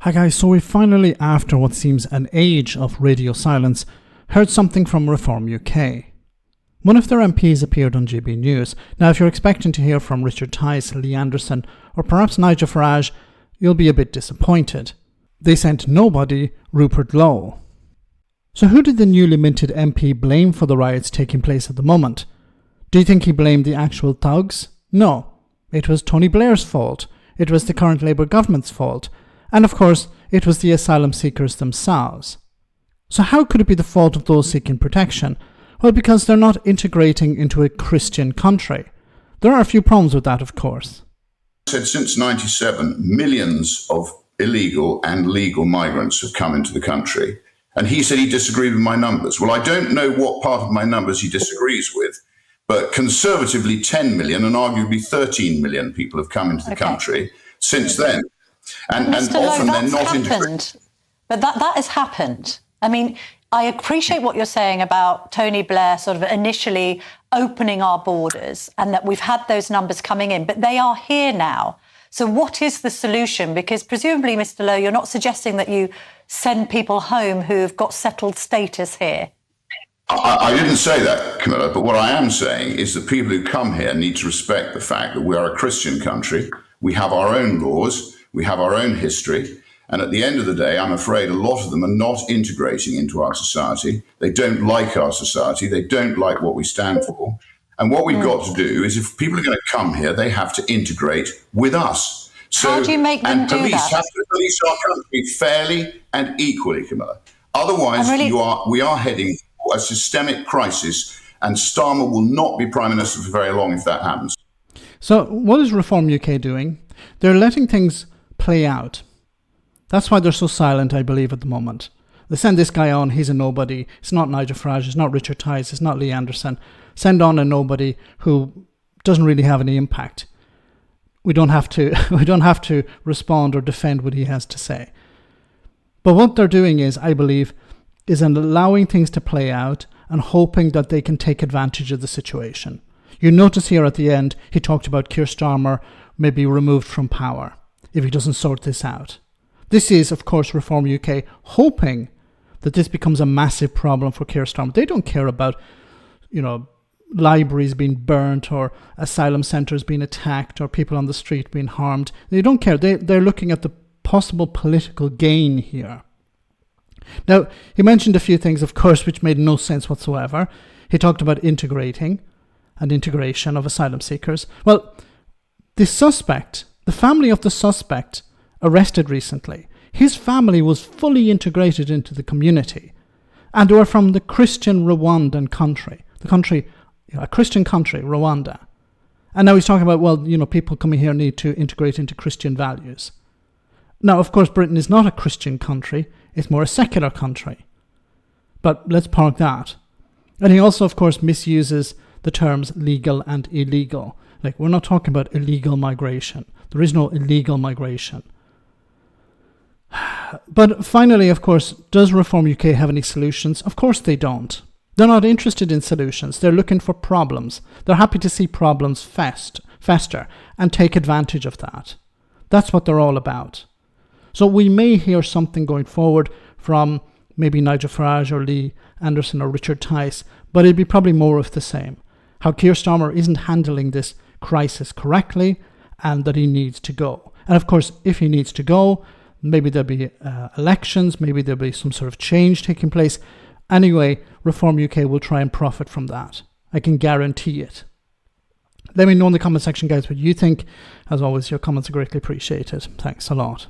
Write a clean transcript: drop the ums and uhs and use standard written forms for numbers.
Hi guys, so we finally, after what seems an age of radio silence, heard something from Reform UK. One of their MPs appeared on GB News. Now if you're expecting to hear from Richard Tice, Lee Anderson or perhaps Nigel Farage, you'll be a bit disappointed. They sent nobody Rupert Lowe. So who did the newly minted MP blame for the riots taking place at the moment? Do you think he blamed the actual thugs? No, it was Tony Blair's fault. It was the current Labour government's fault. And of course, it was the asylum seekers themselves. So how could it be the fault of those seeking protection? Well, because they're not integrating into a Christian country. There are a few problems with that, of course. Said since 97, millions of illegal and legal migrants have come into the country. And he said he disagreed with my numbers. Well, I don't know what part of my numbers he disagrees with, but conservatively 10 million and arguably 13 million people have come into the country since then. And often they're not integrated. But that has happened. I mean, I appreciate what you're saying about Tony Blair sort of initially opening our borders and that we've had those numbers coming in, but they are here now. So what is the solution? Because presumably, Mr. Lowe, you're not suggesting that you send people home who've got settled status here. I didn't say that, Camilla, but what I am saying is that people who come here need to respect the fact that we are a Christian country. We have our own laws. We have our own history. And at the end of the day, I'm afraid a lot of them are not integrating into our society. They don't like our society. They don't like what we stand for. And what we've got to do is if people are going to come here, they have to integrate with us. So, how do you make them do that? And police have to police our country fairly and equally, Camilla. Otherwise, we are heading for a systemic crisis, and Starmer will not be Prime Minister for very long if that happens. So what is Reform UK doing? They're letting things play out. That's why they're so silent, I believe, at the moment. They send this guy on, he's a nobody. It's not Nigel Farage, it's not Richard Tice, it's not Lee Anderson. Send on a nobody who doesn't really have any impact. We don't have to respond or defend what he has to say. But what they're doing is, I believe, is allowing things to play out and hoping that they can take advantage of the situation. You notice here at the end, he talked about Keir Starmer may be removed from power if he doesn't sort this out. This is, of course, Reform UK hoping that this becomes a massive problem for Keir Starmer. They don't care about, libraries being burnt or asylum centres being attacked or people on the street being harmed. They don't care. They're looking at the possible political gain here. Now, he mentioned a few things, of course, which made no sense whatsoever. He talked about integrating and integration of asylum seekers. Well, the family of the suspect arrested recently, his family was fully integrated into the community and were from the Christian Rwandan country, a Christian country, Rwanda. And now he's talking about, people coming here need to integrate into Christian values. Now, of course, Britain is not a Christian country, it's more a secular country. But let's park that. And he also, of course, misuses the terms legal and illegal. Like, we're not talking about illegal migration. There is no illegal migration. But finally, of course, does Reform UK have any solutions? Of course they don't. They're not interested in solutions. They're looking for problems. They're happy to see problems fester and take advantage of that. That's what they're all about. So we may hear something going forward from maybe Nigel Farage or Lee Anderson or Richard Tice, but it'd be probably more of the same. How Keir Starmer isn't handling this crisis correctly and that he needs to go. And of course, if he needs to go, maybe there'll be elections, maybe there'll be some sort of change taking place. Anyway, Reform UK will try and profit from that. I can guarantee it. Let me know in the comment section, guys, what you think. As always, your comments are greatly appreciated. Thanks a lot.